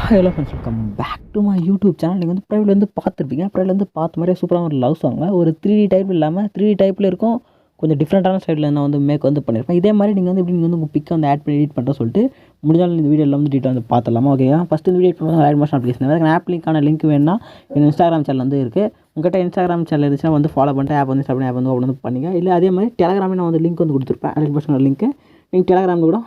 Hello friends, welcome back to my YouTube channel. நீங்கள் வந்து ப்ரைவேட்லேருந்து பார்த்துருப்பீங்க. ப்ரைவேட்லேருந்து பார்த்த மாதிரியே சூப்பராக ஒரு லவ் சாங், ஒரு 3D டைப் இல்லாமல் 3D டைப்பில் இருக்கும். கொஞ்சம் டிஃப்ரெண்ட்டான ஸ்டைலில் நான் வந்து மேக் வந்து பண்ணியிருப்பேன். இதே மாதிரி நீங்கள் வந்து எப்படி நீங்கள் வந்து உங்கள் பிக்கை வந்து ஆட் பண்ணி எடிட் பண்ணுற சொல்லிட்டு முடிஞ்சாலும் இந்த வீடியோவில் வந்து டீட்டெயில் வந்து பார்த்துலாமா? ஓகேயா? ஃபஸ்ட்டு இந்த வீடியோ எடிட் பண்ணுறது ஆட் மோஷன் அப்ளிகேஷன். அதுக்கு ஆப் லிங்க்கான லிங்க் வேணுன்னா என் இன்ஸ்டாகிராம் சேனல் வந்து இருக்குது. உங்கள்கிட்ட இன்ஸ்டாகிராம் சேனல் இருந்துச்சுன்னா வந்து ஃபாலோ பண்ணிட்டு ஆப் வந்து ஸ்டார்ட் பண்ணி ஆப் வந்து ஓப்பன் வந்து பண்ணிங்க. இல்லை அதே மாதிரி டெலகிராமில் நான் வந்து லிங்க் வந்து கொடுத்துருப்பேன். ஆட் மோஷன் லிங்க்கு நீங்கள் டெலகிராமில் கூட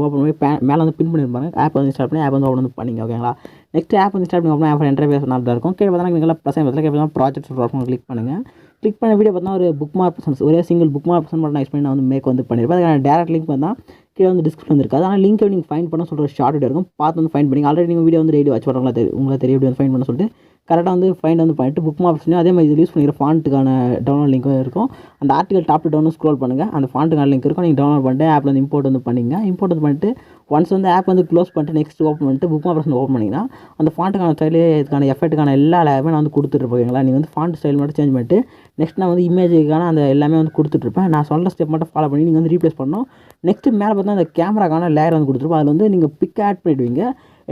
ஓப்பன் பண்ணி மேலே வந்து பின் பண்ணியிருப்பாங்க. ஆப் வந்து ஸ்டார்ட் பண்ணி ஆப் வந்து ஓப்பன் வந்து பண்ணிங்க. ஓகேங்களா? நெக்ஸ்ட் ஆப் வந்து ஸ்டார்ட் பண்ணி ஓப்பன் ஆப் இன்டர்ஃபேஸ் தான் இருக்கும். கீழே பார்த்தா நீங்கள் ப்ளஸ் பார்த்தா ப்ராஜெக்ட் கிளிக் பண்ணுங்கள். கிளிக் பண்ண வீடியோ பார்த்தா ஒரு புக் மார்க் ஆப்ஷன்ஸ், ஒரே சிங்கிள் புக் மார்க் ஆப்ஷன் மட்டும் யூஸ் பண்ணி நான் வந்து மேக் வந்து பண்ணியிருப்பேன். அதுக்கான டேரக்ட் லிங்க் பார்த்தா கீழே வந்து டிஸ்கிரிப்ஷன் இருக்காது. ஆனால் லிங்க் நீங்கள் ஃபைன் பண்ண சொல்கிற ஷார்ட் வீடியோ இருக்கும். பார்த்து வந்து ஃபைன் பண்ணி ஆல்ரெடி நீங்கள் வீடியோ வந்து டெய்லி வாட்ச் பண்ணுறவங்களா உங்களுக்கு தெரிய வீடியோ வந்து ஃபைன் பண்ண சொல்லிட்டு கரெக்டாக வந்து ஃபைண்ட் வந்து பண்ணிட்டு புக் மார்க் ஆப்ஷன் அதே மாதிரி இது யூஸ் பண்ணிக்கிற ஃபாண்ட்டுக்கான டவுன்லோட் லிங்க்கும் இருக்கும். அந்த article top to down scroll பண்ணுங்கள். அந்த ஃபாண்ட்டுக்கான லிங்க் இருக்கும். நீங்கள் டவுன்லோட் பண்ணிட்டு ஆப்பில் வந்து இம்போர்ட் வந்து பண்ணிங்க. இம்போர்ட் வந்து பண்ணிட்டு ஒன்ஸ் வந்து ஆப் வந்து க்ளோஸ் பண்ணிட்டு நெக்ஸ்ட் ஓப்பன் பண்ணிட்டு புக் மார்க் ஆப்ஷன் ஓப்பன் பண்ணிங்கன்னா அந்த ஃபாண்ட்டுக்கான ஸ்டைலு இதுக்கான எஃபெக்ட்டுக்கான எல்லா லேயருமே நான் வந்து கொடுத்துட்ருப்பேங்களா. நீங்கள் வந்து ஃபாண்ட் ஸ்டைல் மட்டும் சேஞ்ச் பண்ணிட்டு நெக்ஸ்ட் நான் வந்து இமேஜுக்கான அந்த எல்லாமே வந்து கொடுத்துட்ருப்பேன். நான் சொல்கிற ஸ்டெப் மட்டும் ஃபாலோ பண்ணி நீங்கள் வந்து ரீப்ளேஸ் பண்ணணும். நெக்ஸ்ட்டு மேலே பார்த்தா அந்த கேமராக்கான லேயர் வந்து கொடுத்துருப்போம். அதில் வந்து நீங்கள் பிக் ஆட் பண்ணிவிடுவீங்க.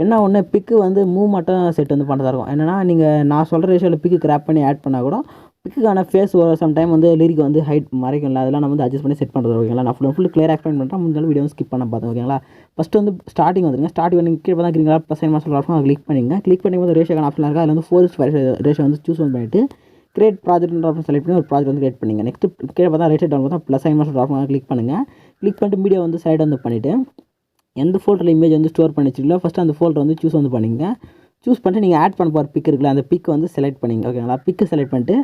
என்ன ஒன்று பிக்கு வந்து மூவ் மட்டும் செட் வந்து பண்ணுறதா இருக்கும். என்னென்னா நீங்கள் நான் சொல்கிற ரேஷியோவில் பிக்கு கிராப் பண்ணி ஆட் பண்ணால் கூட பிக்குக்கான ஃபேஸ் ஒரு சம்டைம் வந்து லிரிக் வந்து ஹைட் மறைக்கும்ல, அதெல்லாம் நம்ம வந்து அட்ஜஸ்ட் பண்ணி செட் பண்ணுறது. ஓகேங்களா? நான் ஃபுல் கிளியர் எக்ஸ்பிளைன் பண்ணுறேன். முடிஞ்சாலும் வீடியோ ஸ்கிப் பண்ண பார்த்தேன். ஓகேங்களா? ஃபஸ்ட்டு வந்து ஸ்டார்டிங் வந்துருங்க. ஸ்டார்டிங் வந்து கீழே பார்த்தா கிரீங்களா plus sign master option click பண்ணிங்க. கிளிக் பண்ணும்போது ரேஷியோக்கான ஆப்ஷன் இருக்குது. அதில் வந்து 4:5 ரேஷியோ வந்து சூஸ் பண்ணிட்டு கிரியேட் ப்ராஜெக்ட் ஆப்ஷன் செலக்ட் பண்ணி ஒரு ப்ராஜெக்ட் வந்து கிரியேட் பண்ணிங்க. நெக்ஸ்ட் கீழே பார்த்தா ரைட் சைட் டவுன் பார்த்தா plus sign master option click பண்ணுங்கள். கிளிக் பண்ணிட்டு மீடியா வந்து சைடு வந்து பண்ணிவிட்டு எந்த ஃபோல்டரில் இமேஜ் வந்து ஸ்டோர் பண்ணி வச்சிருக்கீங்களோ ஃபஸ்ட்டு அந்த ஃபோல்டர் வந்து சூஸ் வந்து பண்ணிங்க. சூஸ் பண்ணிட்டு நீங்கள் ஆட் பண்ண போகிற பிக் இருக்குல்ல, அந்த பிக் வந்து செலக்ட் பண்ணிங்க. ஓகேங்களா? பிக்கு செலக்ட் பண்ணிட்டு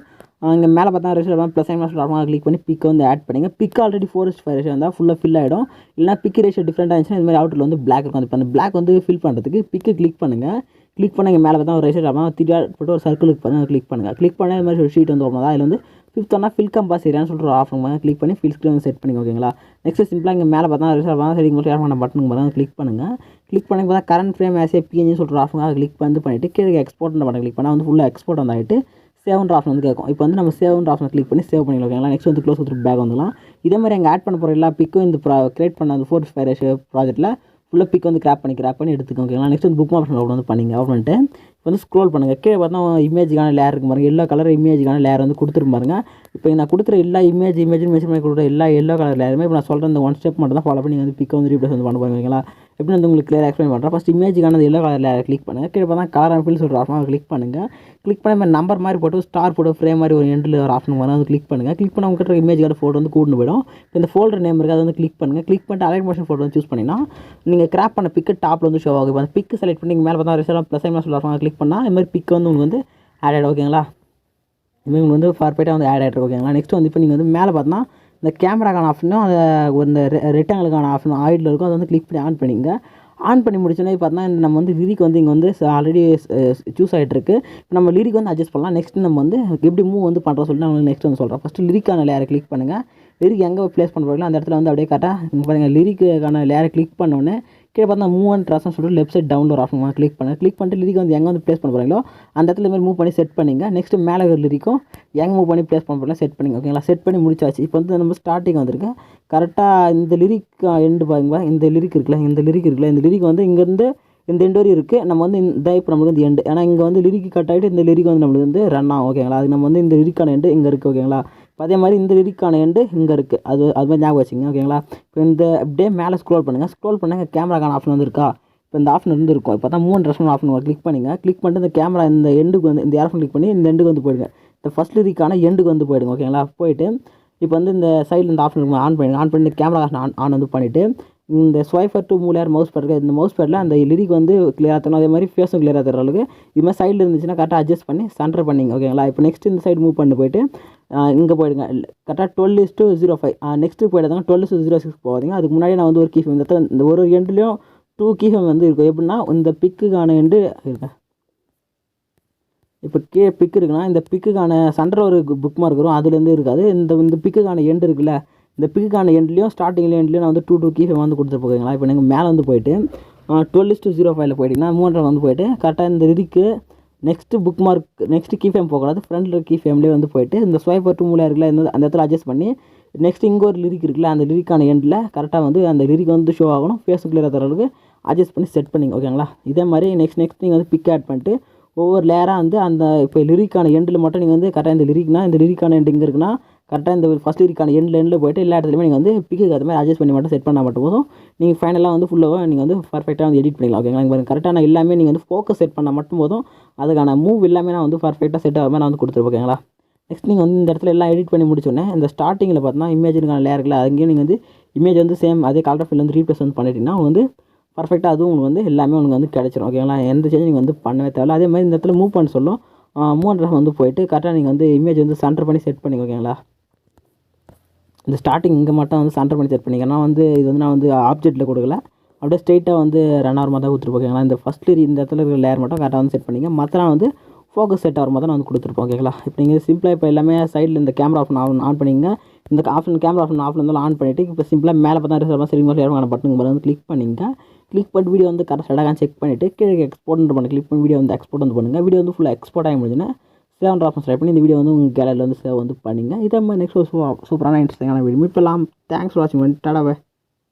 இங்கே மேலே பார்த்தா ratio plus sign master option click பண்ணி பிக் வந்து ஆட் பண்ணிங்க. பிக் ஆல்ரெடி 4:5 ரேஷியோ இருந்தால் ஃபுல்லாக ஃபில் ஆகிடும். இல்லைனா பிக் ரேஷியோ டிஃப்ரெண்ட்டாக இருந்துச்சுன்னா இந்த மாதிரி அவுட்டில் வந்து பிளாக் இருக்கும். அந்த பிளாக் வந்து ஃபில் பண்ணுறதுக்கு பிக்கு கிளிக் பண்ணுங்கள். கிளிக் பண்ணி இங்கே மேலே பார்த்தா ஒரு ரேஷியோ ஆகும். போட்டு ஒரு சர்க்கிளுக்கு பண்ணி கிளிக் பண்ணுங்கள். கிளிக் பண்ணி இந்த மாதிரி ஒரு ஷீட் வந்து ஓப்பன். அதில் வந்து 5th ஒன்னா ஃபில் கம்பாஸ் ஏரியான்னு சொல்லிட்டு ஒரு ஆப்ஷன் கிளிக் பண்ணி ஃபில் ஸ்க்ரீன் வந்து செட் பண்ணிங்க. ஓகேங்களா? நெக்ஸ்ட் சிம்பிளாக இங்கே மேலே பார்த்தா ரிசர்வ் செட்டிங் மட்டும் ஏர் பண்ண பட்டனுக்கு பார்த்தா கிளிக் பண்ணுங்கள். கிளிக் பண்ணி பார்த்தா கரண்ட் ஃப்ரேம் ஆஸ் பிஎன்ஜி சொல்லிட்டு ஆப்ஷன் கிளிக் பண்ணிட்டு கீழே எக்ஸ்போர்ட் பட்டன் கிளிக் பண்ணால் வந்து ஃபுல்லாக எக்ஸ்போர்ட் வந்து ஆகிட்டு சேவ்ன்ற ஆப்ஷன் வந்து கேட்கும். இப்போ வந்து நம்ம சேவ்ன்ற ஆப்ஷன் கிளிக் பண்ணி சேவ் பண்ணிக்கலாம். ஓகேங்களா? நெக்ஸ்ட் வந்து க்ளோஸ் கொடுத்துட்டு பேக் வந்துடலாம். இதே மாதிரி எங்கள் ஆட் பண்ண போகிற எல்லா பிக்கும் இந்த கிரியேட் பண்ண அந்த 4:5 ரேஷியோ ப்ராஜெக்ட்டில் ஃபுல்லாக பிக் வந்து கிராப் பண்ணி எடுத்துக்கோங்க. ஓகேங்களா? நெக்ஸ்ட் வந்து புக் ஆப்ஷன் ஓப்பன் வந்து பண்ணிங்க. ஓப்பன் பண்ணிட்டு இப்போ வந்து ஸ்க்ரோல் பண்ணுங்கள். கீழே பார்த்தா இமேஜுக்கான லேயர் இருக்கும் பாருங்கள். எல்லோ கலர் இமேஜுக்கான லேயர் வந்து கொடுத்துரும் பாருங்க. இப்போ நான் கொடுக்குற எல்லா இமேஜ் மென்ஷன் பண்ணி கொடுக்குற எல்லா எல்லோ கலர் லேயருமே இப்போ நான் சொல்கிற இந்த ஒன் ஸ்டெப் மட்டும் தான் ஃபாலோ பண்ணி வந்து பிக்கை வந்து ரீப்ளேஸ் வந்து பண்ண போகிறீங்க. ஓகேங்களா? எப்படி வந்து உங்களுக்கு கிளியர் எக்ஸ்பிளைன் பண்ணுறேன். ஃபஸ்ட் இமேஜுக்கான எல்லோ கலர் லேயர் கிளிக் பண்ணுங்கள். கீழே பார்த்தா கலர் அண்ட் ஃபில் சொல்கிற ஆப்ஷன் கிளிக் பண்ணுங்கள். கிளிக் பண்ணி நம்பர் மாதிரி போட்டு ஸ்டார் போட்டு ஃப்ரேம் மாதிரி ஒரு எண்டில் ஒரு ஆப்ஷன் வரும். அது கிளிக் பண்ணுங்கள். கிளிக் பண்ண உங்கள்கிட்ட இமேஜ் ஃபோட்டோ வந்து கூட்டு போயிடும். இந்த ஃபோல்டர் நேம் இருக்குது, அதை வந்து கிளிக் பண்ணுங்கள். கிளிக் பண்ணிட்டு அலைட் மோஷன் ஃபோட்டோ வந்து சூஸ் பண்ணிங்கன்னா நீங்கள் கிராப் பண்ண பிக்கு டாப்பில் வந்து ஷோ ஆகும். அந்த பிக்கு செலக்ட் பண்ணி மேலே பார்த்தா ரிசல்ட் ப்ளஸ் சைன் சொல்லுவாங்க. கிளிக் பண்ணால் இந்த மாதிரி பிக் வந்து உங்களுக்கு வந்து ஆட் ஆகிடும். ஓகேங்களா? இதுமாதிரி உங்களுக்கு வந்து பர்ஃபெக்டாக வந்து ஆட் ஆகிட்டு. ஓகேங்களா? நெக்ஸ்ட் வந்து இப்போ நீங்கள் வந்து மேலே பார்த்தா இந்த கேமராக்கான ஆப்ஷனும் அந்த இந்த ரெக்டாங்கிளுக்கான ஆப்ஷன் ஆயிலில் இருக்கும். அதை வந்து கிளிக் பண்ணி ஆன் பண்ணிங்க. ஆன் பண்ணி முடிச்சோன்னே பார்த்தா நம்ம வந்து லிரிக் வந்து இங்கே வந்து ஆல்ரெடி சூஸ் ஆகிட்டுருக்கு. இப்போ நம்ம லிரிக் வந்து அட்ஜஸ்ட் பண்ணலாம். நெக்ஸ்ட் நம்ம வந்து எப்படி மூவ் வந்து பண்ணுறோம் சொல்லிட்டு நான் நெக்ஸ்ட் வந்து சொல்கிறேன். ஃபஸ்ட்டு லிரிக்கான லேயரை கிளிக் பண்ணுங்கள். லிரிக் எங்கே ப்ளேஸ் பண்ண போகிறீங்களோ அந்த இடத்துல வந்து அப்படியே கரெக்டாக இங்கே பாருங்கள். லிரிக்கான லேயரை கிளிக் பண்ணோன்னே கீழே பார்த்தா மூவ் அண்ட் ட்ராஸ்ன்னு சொல்லிட்டு லெஃப்ட் சைட் டவுன் ஒரு ஆப்ஷன் கிளிக் பண்ணுங்கள். கிளிக் பண்ணிட்டு லிரிக் வந்து எங்கே வந்து ப்ளேஸ் பண்ண போகிறீங்களோ அந்த இடத்துல மாதிரி மூவ் பண்ணி செட் பண்ணிங்க. நெக்ஸ்ட் மேலே ஒரு லிரிக்கும் எங்கே மூவ் பண்ணி ப்ளேஸ் பண்ண போகிறீங்களா செட் பண்ணிங்க. ஓகேங்களா? செட் பண்ணி முடிச்சாச்சு. இப்போ வந்து நம்ம ஸ்டார்டிங் வந்துருக்கு. கரெக்டாக இந்த லிரிக் எண்டு பாருங்களா, இந்த லிரிக் இருக்குல்ல, இந்த லிரிக் வந்து இங்கேருந்து இந்த எண்டு வரையும் இருக்குது. நம்ம வந்து இந்த இப்போ நம்மளுக்கு வந்து எண்டு, ஏன்னா இங்கே வந்து லிரிக் கட் ஆகிட்டு இந்த லிரிக் வந்து நம்மளுக்கு வந்து ரன் ஆகும். ஓகேங்களா? அது நம்ம வந்து இந்த லிரிக்கான எண்டு இங்கே இருக்குது. ஓகேங்களா? இப்போ அதே மாதிரி இந்த லிரிக்கான எண்டு இங்கே இருக்குது. அது மாதிரி ஞாபகம் வச்சுங்க. ஓகேங்களா? இப்போ இந்த அப்படியே மேலே ஸ்க்ரோல் பண்ணுங்கள். கேமராக்கான ஆப்ஷன் வந்து இருக்கா, இப்போ இந்த ஆப்ஷன் வந்து இருக்கும். இப்போ தான் move and dress option click பண்ணிங்க. கிளிக் பண்ணிட்டு இந்த கேமரா இந்த எண்டுக்கு வந்து இந்த ஆப்ஷன் கிளிக் பண்ணி இந்த எண்டுக்கு வந்து போயிடுங்க. இந்த ஃபஸ்ட் லிரிக்கான எண்டுக்கு வந்து போயிடுங்க. ஓகேங்களா? போயிட்டு இப்போ வந்து இந்த சைடில் இந்த ஆப்ஷன் ஆன் பண்ணி கேமரா ஆன் வந்து பண்ணிவிட்டு இந்த ஸ்வைஃபர் டு மூலையார் மவுஸ் பேட் இந்த மவுஸ் பேடில் அந்த லிரிக் வந்து கிளியராக தரணும். அதே மாதிரி ஃபேஸும் கிளியராக தர அளவுக்கு இது மாதிரி சைடில் இருந்துச்சுன்னா கரெக்டாக அட்ஜஸ்ட் பண்ணி சென்டர் பண்ணிங்க. ஓகேங்களா? இப்போ நெக்ஸ்ட் இந்த சைடு மூவ் பண்ணி போயிட்டு இங்கே போயிடுங்க. கரெக்டாக 12:05 நெக்ஸ்ட்டு போயிடுங்க. 12:06 போகாதீங்க. அதுக்கு முன்னாடி நான் வந்து ஒரு கீ ஃப்ரேம் இந்த ஒரு எண்டுலேயும் 2 கீ ஃப்ரேம் வந்து இருக்கும். எப்படின்னா இந்த பிக்குக்கான எண்டு இருக்கேன் இப்போ பிக் இருக்குன்னா இந்த பிக்குக்கான சென்டர் ஒரு புக் மார்க் வரும், அதுலேருந்து இருக்காது. இந்த பிக்குக்கான எண்ட் இருக்குல்ல, இந்த பிக்குக்கான எண்ட்லேயும் ஸ்டார்டிங்லேயும் எண்ட்லேயும் நான் வந்து 2 கீ ஃப்ரேம் வந்து கொடுத்துருப்பேன். ஓகேங்களா. இப்போ நீங்கள் மேலே வந்து போயிட்டு 12:05 போயிட்டிங்கன்னா 300 வந்து போயிட்டு கரெக்டாக இந்த லிரிக்கு next book mark next key frame போகக்கூடாது, ஃப்ரண்ட்டில் கீ ஃப்ரேம்லேயே வந்து போயிட்டு இந்த ஸ்வைப்பர் டூ மூலையாக இருக்குல்ல, அந்த இடத்துல அட்ஜஸ்ட் பண்ணி நெக்ஸ்ட் இங்கே ஒரு லிரிக் இருக்குல்ல, அந்த லிரிக்கான எண்டில் கரெக்டாக வந்து அந்த லிரிக் வந்து ஷோ ஆகணும், ஃபேஸும் கிளியராக தர அளவுக்கு அட்ஜஸ்ட் பண்ணி செட் பண்ணிங்க. ஓகேங்களா. இதே மாதிரி நெக்ஸ்ட் நீங்கள் வந்து பிக் ஆட் பண்ணிட்டு ஒவ்வொரு லேயராக வந்து அந்த இப்போ லிரிக்கான எண்டில் மட்டும் நீங்கள் வந்து கரெக்டாக இந்த லிரிக்கான எண்ட் இங்கே இருக்குன்னா கரெக்டாக இந்த ஃபஸ்ட் லிரிக்கான எண்டில் போய்ட்டு எல்லா இடத்துலையுமே நீங்கள் வந்து பிக்கு அது மாதிரி அட்ஜஸ்ட் பண்ணி மட்டும் செட் பண்ணால் மட்டும் போதும். நீங்கள் ஃபைனலாக வந்து ஃபுல்லாக நீங்கள் வந்து பர்ஃபெக்டாக வந்து எடிட் பண்ணிக்கலாம். ஓகேங்களா. இங்கே கரெக்டாக நான் எல்லாமே நீங்கள் வந்து ஃபோக்கஸ் செட் பண்ணால் மட்டும் போதும், அதுக்கான மூவ் எல்லாமே நான் வந்து பர்ஃபெக்டாக செட் ஆகாமல் நான் வந்து கொடுத்துருப்பேன். ஓகேங்களா. நெக்ஸ்ட் நீங்கள் வந்து இந்த இடத்துல எல்லாம் எடிட் பண்ணி முடிச்சோன்னே இந்த ஸ்டார்டிங்கில் பார்த்தீங்கன்னா இமேஜுக்கான லேயர் இருக்குல்ல, அங்கேயும் நீங்கள் வந்து இமேஜ் வந்து சேம் அதே கலர் ஃபீல் வந்து ரீப்ளேஸ் வந்து பண்ணிட்டீங்கன்னா வந்து பர்ஃபெக்டாக அதுவும் உங்களுக்கு வந்து எல்லாமே உங்களுக்கு வந்து கிடச்சிரும். ஓகேங்களா. எந்த சேஞ்சும் நீங்கள் வந்து பண்ணவே தேவையில்ல. அதே மாதிரி இந்த இடத்துல மூவ் பண்ண சொல்லும், மூவ் வந்து போயிட்டு கரெக்டாக நீங்கள் வந்து இமேஜ் வந்து சென்டர் பண்ணி செட் பண்ணிங்க. ஓகேங்களா. இந்த ஸ்டார்டிங் இங்கே மட்டும் வந்து சென்டர் பண்ணி செட் பண்ணிங்கன்னா வந்து இது வந்து நான் வந்து ஆப்ஜெக்ட்டில் கொடுக்கல, அப்படியே ஸ்ட்ரெயிட்டாக வந்து ரன் ஆகிற மாதிரி தான் கொடுத்துருப்போம். ஓகேங்களா. இந்த ஃபஸ்ட் இந்த இடத்துல இருக்கிற லேயர் மட்டும் கரெக்டாக வந்து செட் பண்ணிங்க, மற்றலாம் வந்து ஃபோக்கஸ் செட் ஆகிற மாதிரி தான் நான் வந்து கொடுத்துருப்போம். ஓகேங்களா. இப்போ நீங்கள் சிம்பிளாக இப்போ எல்லாமே சைடில் இந்த கேமரா ஆன் பண்ணிங்க, இந்த கேமரா ஆஃப் இருந்தாலும் ஆன் பண்ணிவிட்டு இப்போ சிம்பிளாக மேலே பார்த்தா ரிசர்வ் சரிங்க பட்டனுக்கு மேலே வந்து கிளிக் பண்ணிங்க. கிளிக் பண்ணி வீடியோ வந்து கரெக்டாக செக் பண்ணிவிட்டு கீழே எக்ஸ்போர்ட் பண்ணி கிளிக் பண்ணி வீடியோ வந்து எக்ஸ்போர்ட் வந்து பண்ணுங்கள். வீடியோ வந்து ஃபுல்லாக எக்ஸ்போர்ட் ஆகி முடிஞ்சுன்னா 7 ஆப்ஷன் ட்ரை பண்ணி இந்த வீடியோ வந்து உங்கள் கேலரியில் வந்து சேவ் வந்து பண்ணிங்க. இதே மாதிரி நெக்ஸ்ட் சூப்பரான இன்ட்ரெஸ்டிங்கான வீடியோ மீட் பண்ணலாம். தேங்க்ஸ் ஃபார் வாட்சிங். Tata bye.